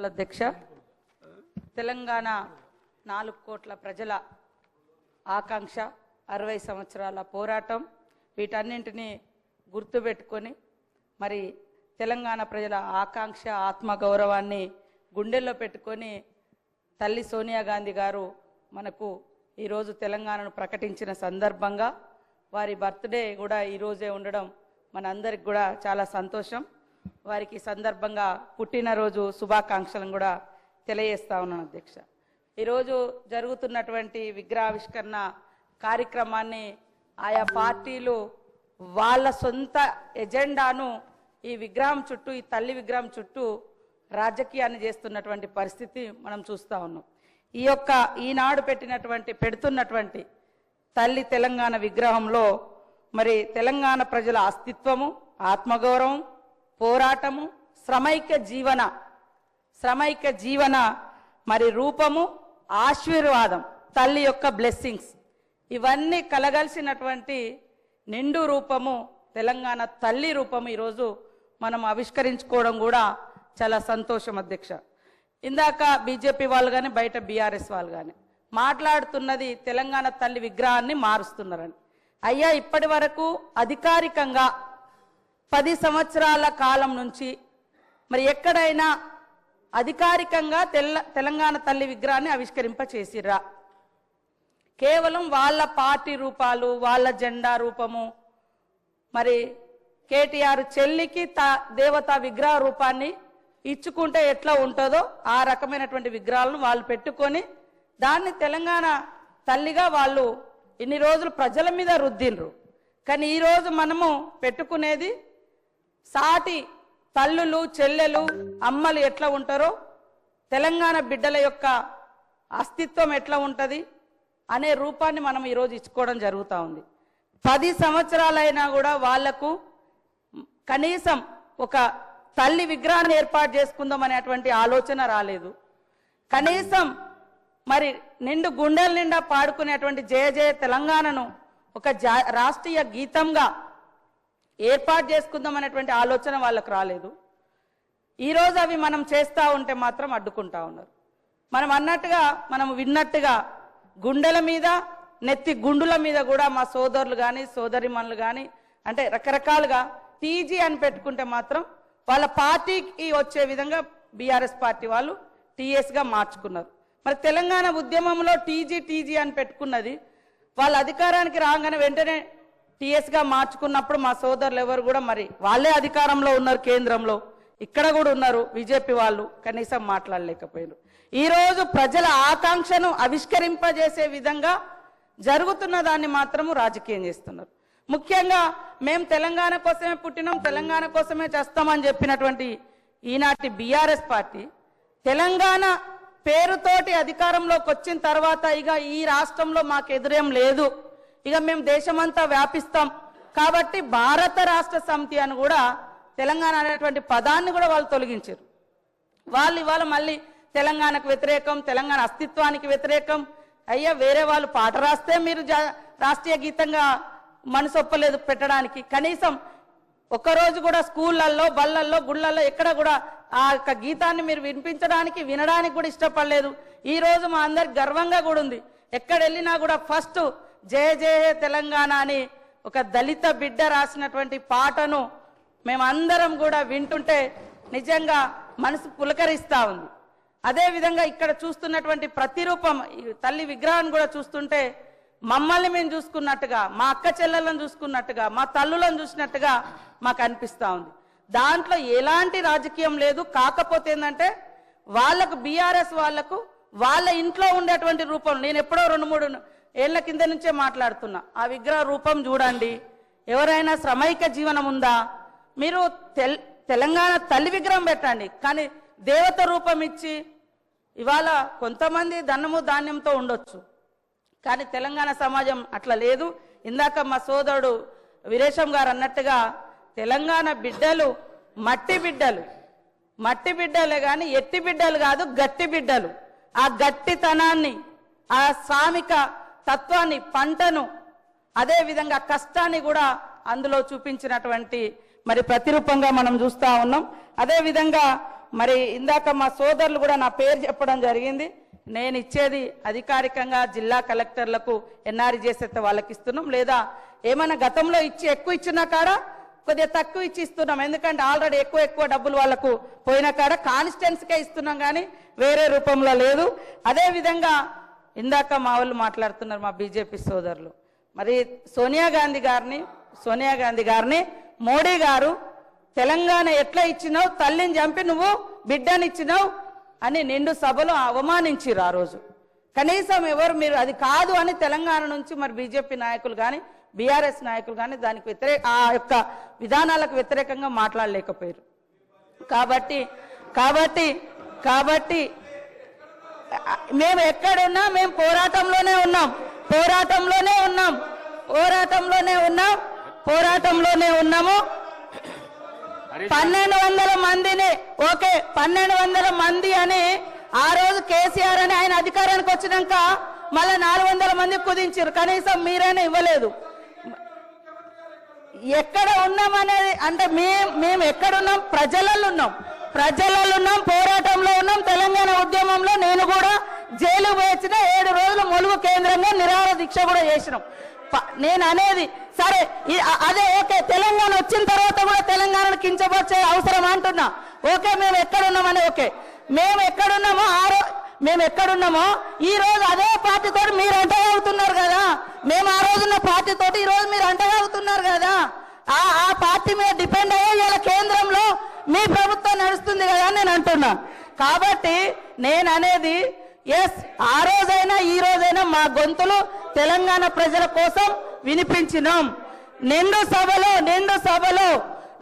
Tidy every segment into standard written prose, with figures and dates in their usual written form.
అధ్యక్ష, తెలంగాణ 4 కోట్ల ప్రజల ఆకాంక్ష, 60 సంవత్సరాల పోరాటం, వీటన్నింటినీ గుర్తుపెట్టుకొని మరి తెలంగాణ ప్రజల ఆకాంక్ష, ఆత్మగౌరవాన్ని గుండెల్లో పెట్టుకొని తల్లి సోనియా గాంధీ గారు మనకు ఈరోజు తెలంగాణను ప్రకటించిన సందర్భంగా వారి బర్త్డే కూడా ఈరోజే ఉండడం మనందరికి కూడా చాలా సంతోషం. వారికి సందర్భంగా పుట్టినరోజు శుభాకాంక్షలను కూడా తెలియజేస్తా ఉన్నాను అధ్యక్ష. ఈరోజు జరుగుతున్నటువంటి విగ్రహావిష్కరణ కార్యక్రమాన్ని ఆయా పార్టీలు వాళ్ళ సొంత ఎజెండాను ఈ విగ్రహం చుట్టూ, ఈ తల్లి విగ్రహం చుట్టూ రాజకీయాన్ని చేస్తున్నటువంటి పరిస్థితి మనం చూస్తూ ఉన్నాం. ఈనాడు పెడుతున్నటువంటి తల్లి తెలంగాణ విగ్రహంలో మరి తెలంగాణ ప్రజల అస్తిత్వము, ఆత్మగౌరవం, పోరాటము, శ్రమైక జీవన మరి రూపము, ఆశీర్వాదం, తల్లి యొక్క బ్లెస్సింగ్స్, ఇవన్నీ కలగలిసినటువంటి నిండు రూపము తెలంగాణ తల్లి రూపము ఈరోజు మనం ఆవిష్కరించుకోవడం కూడా చాలా సంతోషం అధ్యక్ష. ఇందాక బీజేపీ వాళ్ళు కానీ బయట బీఆర్ఎస్ వాళ్ళు కానీ మాట్లాడుతున్నది తెలంగాణ తల్లి విగ్రహాన్ని మారుస్తున్నారని. అయ్యా, ఇప్పటి వరకు అధికారికంగా 10 సంవత్సరాల కాలం నుంచి మరి ఎక్కడైనా అధికారికంగా తెలంగాణ తల్లి విగ్రహాన్ని ఆవిష్కరింపచేసిర్రా? కేవలం వాళ్ళ పార్టీ రూపాలు, వాళ్ళ జెండా రూపము, మరి కేటీఆర్ చెల్లికి దేవతా విగ్రహ రూపాన్ని ఇచ్చుకుంటే ఎట్లా ఉంటుందో ఆ రకమైనటువంటి విగ్రహాలను వాళ్ళు పెట్టుకొని దాన్ని తెలంగాణ తల్లిగా వాళ్ళు ఇన్ని రోజులు ప్రజల మీద రుద్దిండ్రు. కానీ ఈరోజు మనము పెట్టుకునేది సాటి తల్లులు, చెల్లెలు, అమ్మలు ఎట్లా ఉంటారో, తెలంగాణ బిడ్డల యొక్క అస్తిత్వం ఎట్లా ఉంటుంది అనే రూపాన్ని మనం ఈరోజు ఇచ్చుకోవడం జరుగుతూ ఉంది. 10 సంవత్సరాలైనా కూడా వాళ్లకు కనీసం ఒక తల్లి విగ్రహాన్ని ఏర్పాటు చేసుకుందాం అనేటువంటి ఆలోచన రాలేదు. కనీసం మరి నిండు గుండెల నిండా పాడుకునేటువంటి జయ జయ తెలంగాణను ఒక రాష్ట్రీయ గీతంగా ఏర్పాటు చేసుకుందాం అనేటువంటి ఆలోచన వాళ్ళకు రాలేదు. ఈరోజు అవి మనం చేస్తూ ఉంటే మాత్రం అడ్డుకుంటా ఉన్నారు. మనం అన్నట్టుగా, మనం విన్నట్టుగా గుండెల మీద, నెత్తి గుండుల మీద కూడా మా సోదరులు కానీ సోదరిమణులు కానీ అంటే రకరకాలుగా టీజీ అని పెట్టుకుంటే మాత్రం వాళ్ళ పార్టీకి వచ్చే విధంగా బీఆర్ఎస్ పార్టీ వాళ్ళు టీఎస్గా మార్చుకున్నారు. మరి తెలంగాణ ఉద్యమంలో టీజీ అని పెట్టుకున్నది వాళ్ళ అధికారానికి రాగానే వెంటనే టీఎస్గా మార్చుకున్నప్పుడు మా సోదరులు ఎవరు కూడా మరి వాళ్ళే అధికారంలో ఉన్నారు, కేంద్రంలో ఇక్కడ కూడా ఉన్నారు బీజేపీ వాళ్ళు, కనీసం మాట్లాడలేకపోయారు. ఈరోజు ప్రజల ఆకాంక్షను ఆవిష్కరింపజేసే విధంగా జరుగుతున్న దాన్ని మాత్రము రాజకీయం చేస్తున్నారు. ముఖ్యంగా మేము తెలంగాణ కోసమే పుట్టినాం, తెలంగాణ కోసమే చేస్తామని చెప్పినటువంటి ఈనాటి బీఆర్ఎస్ పార్టీ తెలంగాణ పేరుతోటి అధికారంలోకి వచ్చిన తర్వాత ఇక ఈ రాష్ట్రంలో మాకు ఎదురేం లేదు, ఇక మేము దేశమంతా వ్యాపిస్తాం కాబట్టి భారత రాష్ట్ర సమితి అని కూడా తెలంగాణ అనేటువంటి పదాన్ని కూడా వాళ్ళు తొలగించారు. వాళ్ళు ఇవాళ మళ్ళీ తెలంగాణకు వ్యతిరేకం, తెలంగాణ అస్తిత్వానికి వ్యతిరేకం. అయ్యా, వేరే వాళ్ళు పాట రాస్తే మీరు రాష్ట్రీయ గీతంగా మనసు ఒప్పలేదు పెట్టడానికి. కనీసం ఒక్కరోజు కూడా స్కూళ్ళల్లో, బళ్ళల్లో, గుళ్ళల్లో ఎక్కడ కూడా ఆ యొక్క గీతాన్ని మీరు వినడానికి కూడా ఇష్టపడలేదు. ఈ రోజు మా అందరికి గర్వంగా కూడా ఉంది. ఎక్కడ వెళ్ళినా కూడా ఫస్ట్ జయ జయ తెలంగాణ అని ఒక దళిత బిడ్డ రాసినటువంటి పాటను మేమందరం కూడా వింటుంటే నిజంగా మనసు పులకరిస్తూ ఉంది. అదేవిధంగా ఇక్కడ చూస్తున్నటువంటి ప్రతిరూపం తల్లి విగ్రహాన్ని కూడా చూస్తుంటే మమ్మల్ని మేము చూసుకున్నట్టుగా, మా అక్క చెల్లెలను చూసుకున్నట్టుగా, మా తల్లులను చూసినట్టుగా మాకు అనిపిస్తూ ఉంది. దాంట్లో ఎలాంటి రాజకీయం లేదు. కాకపోతే ఏంటంటే వాళ్ళకు, బీఆర్ఎస్ వాళ్లకు వాళ్ళ ఇంట్లో ఉండేటువంటి రూపం, నేను ఎప్పుడో 2-3 ఏళ్ల కింద నుంచే మాట్లాడుతున్నా, ఆ విగ్రహ రూపం చూడండి. ఎవరైనా శ్రమైక జీవనం ఉందా? మీరు తెలంగాణ తల్లి విగ్రహం పెట్టండి, కానీ దేవత రూపం ఇచ్చి ఇవాళ కొంతమంది ధనము ధాన్యంతో ఉండొచ్చు, కానీ తెలంగాణ సమాజం అట్లా లేదు. ఇందాక మా సోదరుడు వీరేశం గారు అన్నట్టుగా తెలంగాణ బిడ్డలు మట్టి బిడ్డలే కానీ ఎట్టి బిడ్డలు కాదు, గట్టి బిడ్డలు. ఆ గట్టితనాన్ని, ఆ శ్రామిక తత్వాన్ని, పంటను, అదే విధంగా కష్టాన్ని కూడా అందులో చూపించినటువంటి మరి ప్రతిరూపంగా మనం చూస్తా ఉన్నాం. అదే విధంగా మరి ఇందాక మా సోదరులు కూడా నా పేరు చెప్పడం జరిగింది. నేను ఇచ్చేది అధికారికంగా జిల్లా కలెక్టర్లకు ఎన్ఆర్ఈ చేసేస్తే వాళ్ళకి ఇస్తున్నాం, లేదా ఏమైనా గతంలో ఎక్కువ ఇచ్చిన కాడ కొద్దిగా తక్కువ ఇచ్చి ఇస్తున్నాం. ఎందుకంటే ఆల్రెడీ ఎక్కువ డబ్బులు వాళ్ళకు పోయిన కాడ కాన్స్టిట్యున్సీకే ఇస్తున్నాం కానీ వేరే రూపంలో లేదు. అదే విధంగా ఇందాక మా వాళ్ళు మాట్లాడుతున్నారు మా బీజేపీ సోదరులు, మరి సోనియా గాంధీ గారిని మోడీ గారు తెలంగాణ ఎట్లా ఇచ్చినావు, తల్లిని చంపి నువ్వు బిడ్డనిచ్చినావు అని నిండు సభలో అవమానించిరు. ఆ రోజు కనీసం ఎవరు మీరు అది కాదు అని తెలంగాణ నుంచి మరి బీజేపీ నాయకులు కానీ బీఆర్ఎస్ నాయకులు కానీ దానికి ఆ యొక్క విధానాలకు వ్యతిరేకంగా మాట్లాడలేకపోయారు. కాబట్టి మేము ఎక్కడున్నా మేము పోరాటంలోనే ఉన్నాము. 1200 మందిని 1200 మంది అని ఆ రోజు కేసీఆర్ అని ఆయన అధికారానికి వచ్చినాక మళ్ళీ 400 మంది కుదించారు. కనీసం మీరైనా ఇవ్వలేదు. ఎక్కడ ఉన్నామనేది అంటే మేము ఎక్కడున్నాం, ప్రజలలో ఉన్నాం, పోరాటంలో ఉన్నాం. తెలంగాణ ఉద్యమంలో నేను కూడా జైలు వేసిన 7 రోజులు ములుగు కేంద్రంగా నిరాహార దీక్ష కూడా చేసినాం. నేను అనేది సరే అదే ఓకే, తెలంగాణ వచ్చిన తర్వాత కూడా తెలంగాణను కించపరిచే అవసరం అంటున్నా. ఓకే, మేము ఎక్కడున్నామని ఓకే, మేము ఎక్కడున్నామో ఈ రోజు అదే పార్టీతో మీరు అంటగలుగుతున్నారు కదా. మేము ఆ రోజున్న పార్టీతో ఈ రోజు మీరు అంటగలుగుతున్నారు కదా. ఆ పార్టీ మీద డిపెండ్ అయ్యే ఇలా కేంద్రంలో మీ ప్రభుత్వం నడుస్తుంది కదా అని నేను అంటున్నా. కాబట్టి నేను అనేది ఎస్, ఆ రోజైనా ఈ రోజైనా మా గొంతులు తెలంగాణ ప్రజల కోసం వినిపించినాం.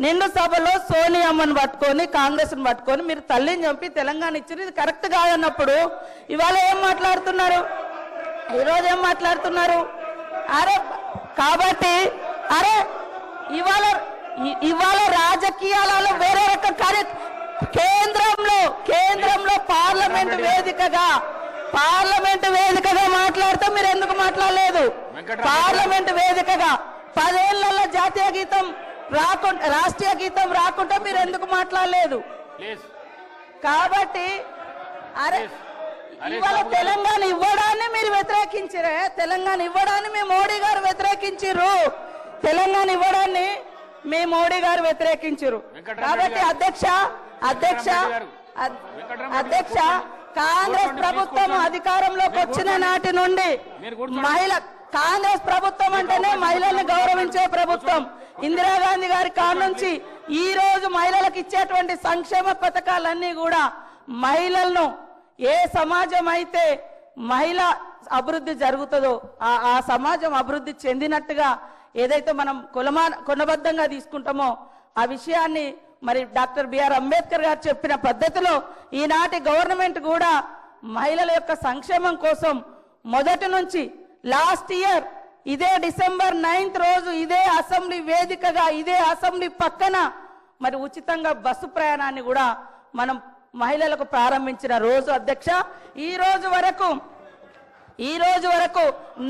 నిండు సభలో సోనియమ్మను పట్టుకొని కాంగ్రెస్ ను పట్టుకొని మీరు తల్లిని చంపి తెలంగాణ ఇచ్చింది ఇది కరెక్ట్ కాదన్నప్పుడు ఇవాళ ఏం మాట్లాడుతున్నారు, ఈరోజు ఏం మాట్లాడుతున్నారు? కాబట్టి ఇవాళ రాజకీయాలలో వేరే రకం కేంద్రంలో పార్లమెంట్ వేదికగా మాట్లాడితే మీరు ఎందుకు మాట్లాడలేదు? పార్లమెంట్ వేదికగా 10 ఏళ్లలో జాతీయ గీతం రాకుండా రాష్ట్రీయ గీతం రాకుండా మీరు ఎందుకు మాట్లాడలేదు? కాబట్టి ఇవాళ తెలంగాణ ఇవ్వడాన్ని మీరు వ్యతిరేకించారే, తెలంగాణ ఇవ్వడాన్ని మీ మోడీ గారు వ్యతిరేకించారు. తెలంగాణ ఇవ్వడాన్ని మీ మోడీ గారు వ్యతిరేకించారు. కాబట్టి అధ్యక్ష కాంగ్రెస్ ప్రభుత్వం అధికారంలోకి వచ్చిన నాటి నుండి కాంగ్రెస్ ప్రభుత్వం అంటేనే మహిళల్ని గౌరవించే ప్రభుత్వం. ఇందిరాగాంధీ గారి కాడ నుంచి ఈ రోజు మహిళలకు ఇచ్చేటువంటి సంక్షేమ పథకాలన్నీ కూడా మహిళలను ఏ సమాజం అయితే మహిళ అభివృద్ధి జరుగుతుందో ఆ సమాజం అభివృద్ధి చెందినట్టుగా ఏదైతే మనం కొనబద్ధంగా తీసుకుంటామో ఆ విషయాన్ని మరి డాక్టర్ బిఆర్ అంబేద్కర్ గారు చెప్పిన పద్ధతిలో ఈనాటి గవర్నమెంట్ కూడా మహిళల యొక్క సంక్షేమం కోసం మొదటి నుంచి లాస్ట్ ఇయర్ ఇదే December 9th రోజు ఇదే అసెంబ్లీ వేదికగా ఇదే అసెంబ్లీ పక్కన మరి ఉచితంగా బస్సు ప్రయాణాన్ని కూడా మనం మహిళలకు ప్రారంభించిన రోజు అధ్యక్ష. ఈ రోజు వరకు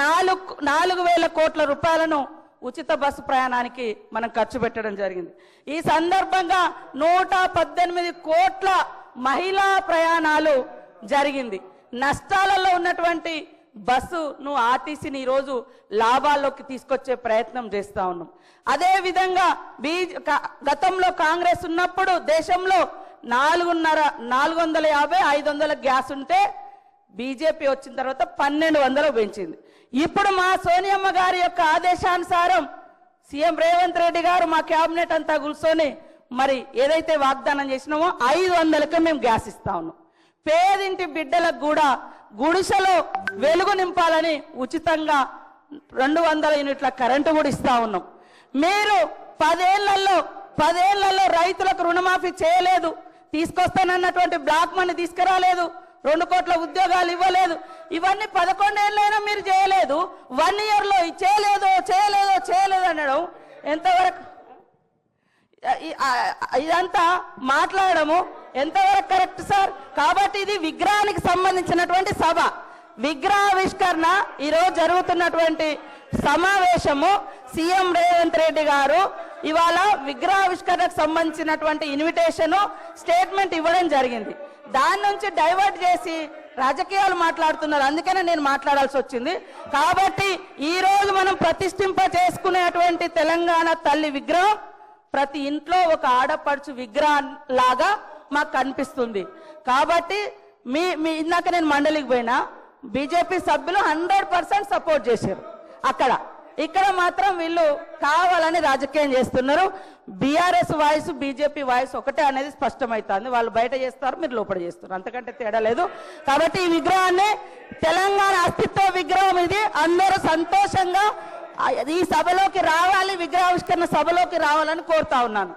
4,000 కోట్ల రూపాయలను ఉచిత బస్సు ప్రయాణానికి మనం ఖర్చు పెట్టడం జరిగింది. ఈ సందర్భంగా 118 కోట్ల మహిళా ప్రయాణాలు జరిగింది. నష్టాలలో ఉన్నటువంటి బస్సును ఆర్టీసీని ఈరోజు లాభాల్లోకి తీసుకొచ్చే ప్రయత్నం చేస్తా ఉన్నాం. అదే విధంగా గతంలో కాంగ్రెస్ ఉన్నప్పుడు దేశంలో 450-500 గ్యాస్ ఉంటే బీజేపీ వచ్చిన తర్వాత 1200 పెంచింది. ఇప్పుడు మా సోనియమ్మ గారి యొక్క ఆదేశానుసారం సీఎం రేవంత్ రెడ్డి గారు మా కేబినెట్ అంతా కూర్చొని మరి ఏదైతే వాగ్దానం చేసినామో 500కే మేము గ్యాస్ ఇస్తా ఉన్నాం. పేదింటి బిడ్డలకు కూడా గుడిసెలో వెలుగు నింపాలని ఉచితంగా 200 యూనిట్ల కరెంటు కూడా ఇస్తా ఉన్నాం. మీరు 10 ఏళ్లలో రైతులకు రుణమాఫీ చేయలేదు, తీసుకొస్తానన్నటువంటి బ్లాక్ మనీ తీసుకురాలేదు, 2 కోట్ల ఉద్యోగాలు ఇవ్వలేదు. ఇవన్నీ 11 ఏళ్ళైనా మీరు చేయలేదు. 1 year లో చేయలేదు అనడం ఎంతవరకు, ఇదంతా మాట్లాడము ఎంతవరకు కరెక్ట్ సార్? కాబట్టి ఇది విగ్రహానికి సంబంధించినటువంటి సభ, విగ్రహావిష్కరణ ఈరోజు జరుగుతున్నటువంటి సమావేశము. సీఎం రేవంత్ రెడ్డి గారు ఇవాళ విగ్రహావిష్కరణకు సంబంధించినటువంటి ఇన్విటేషన్ స్టేట్మెంట్ ఇవ్వడం జరిగింది. దాని నుంచి డైవర్ట్ చేసి రాజకీయాలు మాట్లాడుతున్నారు. అందుకనే నేను మాట్లాడాల్సి వచ్చింది. కాబట్టి ఈ రోజు మనం ప్రతిష్ఠింప చేసుకునేటువంటి తెలంగాణ తల్లి విగ్రహం ప్రతి ఇంట్లో ఒక ఆడపడుచు విగ్రహం లాగా మాకు కనిపిస్తుంది. కాబట్టి మీ ఇందాక నేను మండలికి పోయినా బీజేపీ సభ్యులు 100% సపోర్ట్ చేశారు. ఇక్కడ మాత్రం వీళ్ళు కావాలని రాజకీయం చేస్తున్నారు. బీఆర్ఎస్ వాయిస్ బీజేపీ వాయిస్ ఒకటే అనేది స్పష్టమవుతుంది. వాళ్ళు బయట చేస్తారు, మీరు లోపల చేస్తారు, అంతకంటే తేడా లేదు. కాబట్టి ఈ విగ్రహాన్ని తెలంగాణ అస్తిత్వ విగ్రహం ఇది. అందరూ సంతోషంగా ఈ సభలోకి రావాలి, విగ్రహావిష్కరణ సభలోకి రావాలని కోరుతా ఉన్నాను.